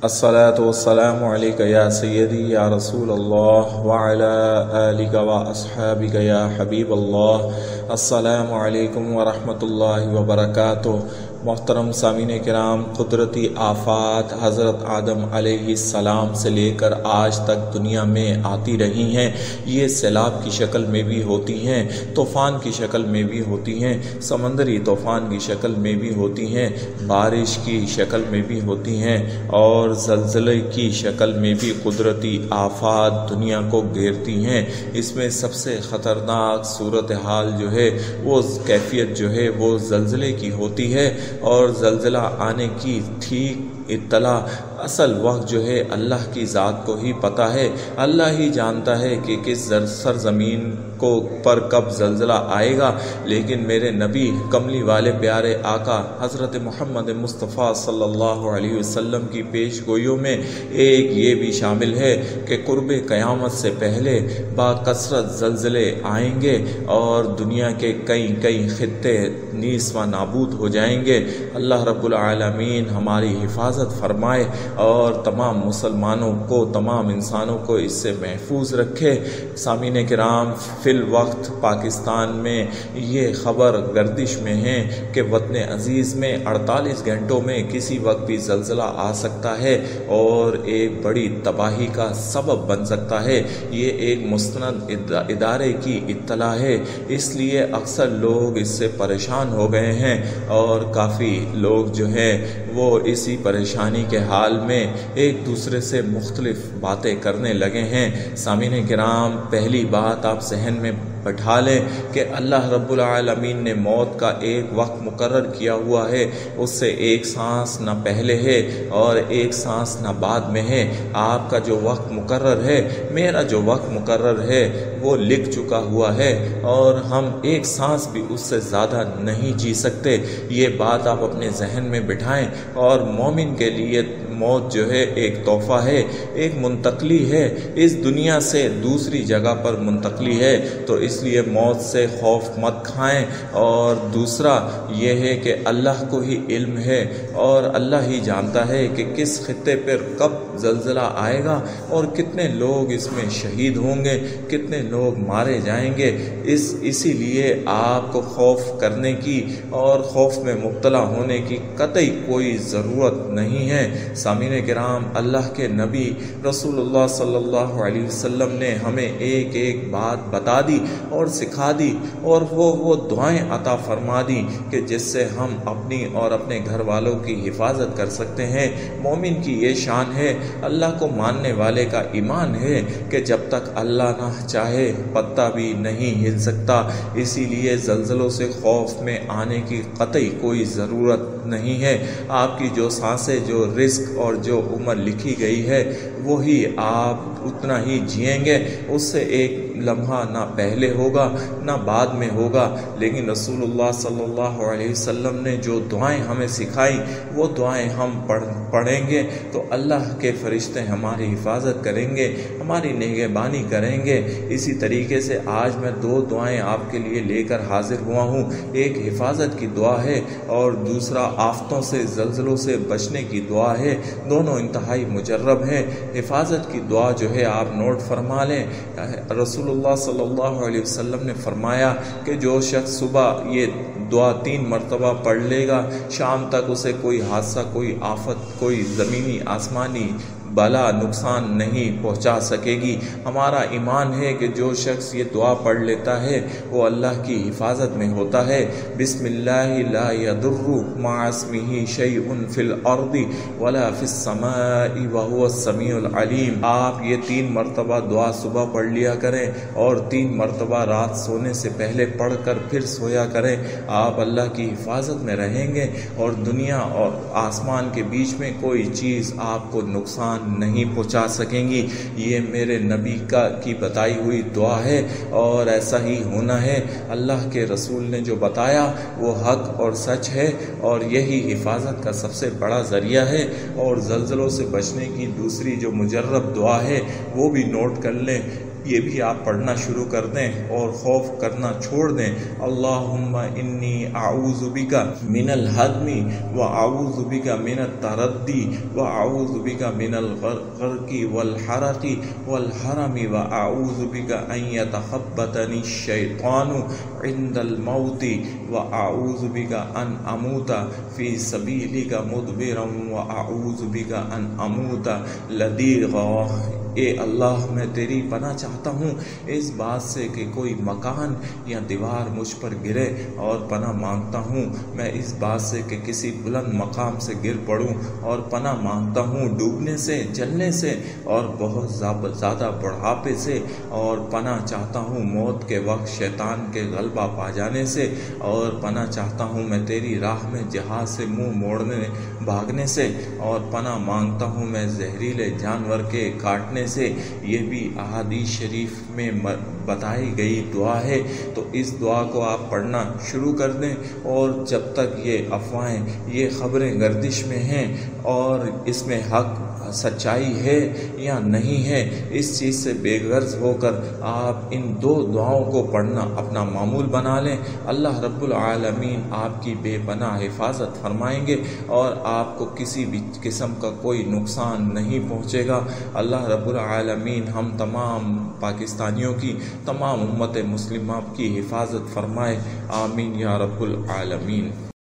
अस्सलातु वस्सलामु अलैका या सय्यदी या रसूल अल्लाह व अला आलिका व अस्हाबिका या हबीब अल्लाह। अस्सलामु अलैकुम व रहमतुल्लाहि व बरकातुहू। मोहतरम सामीन किराम, कुदरती आफ़ात हज़रत आदम अलैहिस्सलाम से लेकर आज तक दुनिया में आती रही हैं। ये सैलाब की शक्ल में भी होती हैं, तूफ़ान की शक्ल में भी होती हैं, समंदरी तूफ़ान की शक्ल में भी होती हैं, बारिश की शक्ल में भी होती हैं और ज़लज़ले की शक्ल में भी कुदरती आफ़ात दुनिया को घेरती हैं। इसमें सबसे ख़तरनाक सूरत हाल जो है वो कैफियत जो है वो ज़लज़ले की होती है और ज़लज़ला आने की ठीक इत्तला असल वक्त जो है अल्लाह की ज़ात को ही पता है। अल्लाह ही जानता है कि किस सरज़मीन को पर कब ज़लज़ला आएगा। लेकिन मेरे नबी कमली वाले प्यारे आका हज़रत मोहम्मद मुस्तफ़ा सल्लल्लाहु अलैहि वसल्लम की पेशगोइयों में एक ये भी शामिल है कि क़ुर्ब क़यामत से पहले बाकसरत ज़लज़ले आएंगे और दुनिया के कई कई खित्ते नीस व नाबूद हो जाएंगे। अल्लाह रब्बुल आलमीन हमारी हिफाजत फरमाए और तमाम मुसलमानों को, तमाम इंसानों को इससे महफूज रखे। सामीन किराम, फिल वक्त पाकिस्तान में ये ख़बर गर्दिश में है कि वतन अज़ीज़ में 48 घंटों में किसी वक्त भी ज़लज़ला आ सकता है और एक बड़ी तबाही का सबब बन सकता है। ये एक मुस्तनद इदारे की इत्तला है, इसलिए अक्सर लोग इससे परेशान हो गए हैं और काफ़ी लोग जो है वो इसी परेशानी के हाल में एक दूसरे से मुख्तलिफ बातें करने लगे हैं। सामीन किराम, पहली बात आप जहन में बैठा लें कि अल्लाह रब्बुल आलमीन ने मौत का एक वक्त मुकर्रर किया हुआ है, उससे एक सांस ना पहले है और एक सांस ना बाद में है। आपका जो वक्त मुकर्रर है, मेरा जो वक्त मुकर्रर है वो लिख चुका हुआ है और हम एक सांस भी उससे ज़्यादा नहीं जी सकते। ये बात आप अपने जहन में बिठाएं। और मोमिन के लिए मौत जो है एक तोहफ़ा है, एक मुंतकली है, इस दुनिया से दूसरी जगह पर मुंतकली है। तो इसलिए मौत से खौफ मत खाएं। और दूसरा ये है कि अल्लाह को ही इल्म है और अल्लाह ही जानता है कि किस खित्ते पर कब ज़लज़ला आएगा और कितने लोग इसमें शहीद होंगे, कितने लोग मारे जाएंगे। इसीलिए आपको खौफ करने की और खौफ में मुब्तला होने की कतई कोई ज़रूरत नहीं है। सामीन किराम, अल्लाह के नबी रसूलुल्लाह सल्लल्लाहु अलैहि वसल्लम ने हमें एक एक बात बता दी और सिखा दी और वो दुआएं अता फरमा दी कि जिससे हम अपनी और अपने घर वालों की हिफाजत कर सकते हैं। मोमिन की ये शान है, अल्लाह को मानने वाले का ईमान है कि जब तक अल्लाह ना चाहे पत्ता भी नहीं हिल सकता। इसीलिए ज़लज़लों से खौफ में आने की कतई कोई ज़रूरत नहीं है। आपकी जो सांसें, जो रिस्क और जो उम्र लिखी गई है वो ही आप उतना ही जिएंगे। उससे एक लम्हा ना पहले होगा ना बाद में होगा। लेकिन रसूलुल्लाह सल्लल्लाहु अलैहि वसल्लम ने जो दुआएं हमें सिखाई वो दुआएं हम पढ़ेंगे तो अल्लाह के फरिश्ते हमारी हिफाजत करेंगे, हमारी निगहबानी करेंगे। इसी तरीके से आज मैं दो दुआएं आपके लिए लेकर हाजिर हुआ हूँ। एक हिफाजत की दुआ है और दूसरा आफतों से, ज़लज़लों से बचने की दुआ है। दोनों इंतहाई मुजर्रब हैं। हिफाजत की दुआ जो है आप नोट फरमा लें। रसूलुल्लाह सल्लल्लाहु अलैहि वसल्लम ने फरमाया कि जो शख्स सुबह ये दुआ 3 मरतबा पढ़ लेगा, शाम तक उसे कोई हादसा, कोई आफत, कोई ज़मीनी आसमानी बला नुकसान नहीं पहुंचा सकेगी। हमारा ईमान है कि जो शख्स ये दुआ पढ़ लेता है वो अल्लाह की हिफाजत में होता है। बिस्मिल्लाहि ला यदुर्रु मअ इस्मिही शैउन फिल अर्दि वला फिस समाई व हुवस समीउल अलीम। आप ये 3 मरतबा दुआ सुबह पढ़ लिया करें और 3 मरतबा रात सोने से पहले पढ़ कर फिर सोया करें। आप अल्लाह की हिफाजत में रहेंगे और दुनिया और आसमान के बीच में कोई चीज़ आपको नुकसान नहीं पहुंचा सकेंगी। ये मेरे नबी की बताई हुई दुआ है और ऐसा ही होना है। अल्लाह के रसूल ने जो बताया वो हक और सच है और यही हिफाजत का सबसे बड़ा ज़रिया है। और ज़लज़लों से बचने की दूसरी जो मुजर्रब दुआ है वो भी नोट कर लें। یہ بھی آپ پڑھنا شروع کر دیں اور خوف کرنا چھوڑ دیں۔ اللہم انی اعوذ بک من الہدم و اعوذ بک من التردی و اعوذ بک من الغرق والحرق والحرم و اعوذ بک ان یتخبطنی الشیطان عند الموت و اعوذ بک ان اموت فی سبیلک مدبرا و اعوذ بک ان اموت لدیغا۔ اے اللہ میں تیری پناہ چاہتا ہوں اس بات سے کہ کوئی مکان یا دیوار مجھ پر گرے، اور پناہ مانگتا ہوں میں اس بات سے کہ کسی بلند مقام سے گر پڑوں، اور پناہ مانگتا ہوں ڈوبنے سے، جلنے سے، اور بہت زیادہ بڑھاپے سے، اور پناہ چاہتا ہوں موت کے وقت شیطان کے غلبہ پا جانے سے، اور پناہ چاہتا ہوں میں تیری راہ میں جہاد سے منہ موڑنے بھاگنے سے، اور پناہ مانگتا ہوں میں زہریلے جانور کے کاٹنے سے۔ یہ بھی احادیث شریف میں بتائی گئی دعا ہے، تو اس دعا کو آپ پڑھنا شروع کر دیں، اور جب تک یہ افواہیں، یہ خبریں گردش میں ہیں اور اس میں حق سچائی ہے یا نہیں ہے، اس چیز سے بے غرض ہو کر آپ ان دو دعاؤں کو پڑھنا اپنا معمول بنا لیں۔ اللہ رب العالمین آپ کی بے پناہ حفاظت فرمائیں گے، اور آپ کو کسی بھی قسم کا کوئی نقصان نہیں پہنچے گا۔ اللہ رب العالمین ہم تمام پاکستانیوں کی، تمام امت مسلمہ کی حفاظت فرمائے، آمین یا رب العالمین۔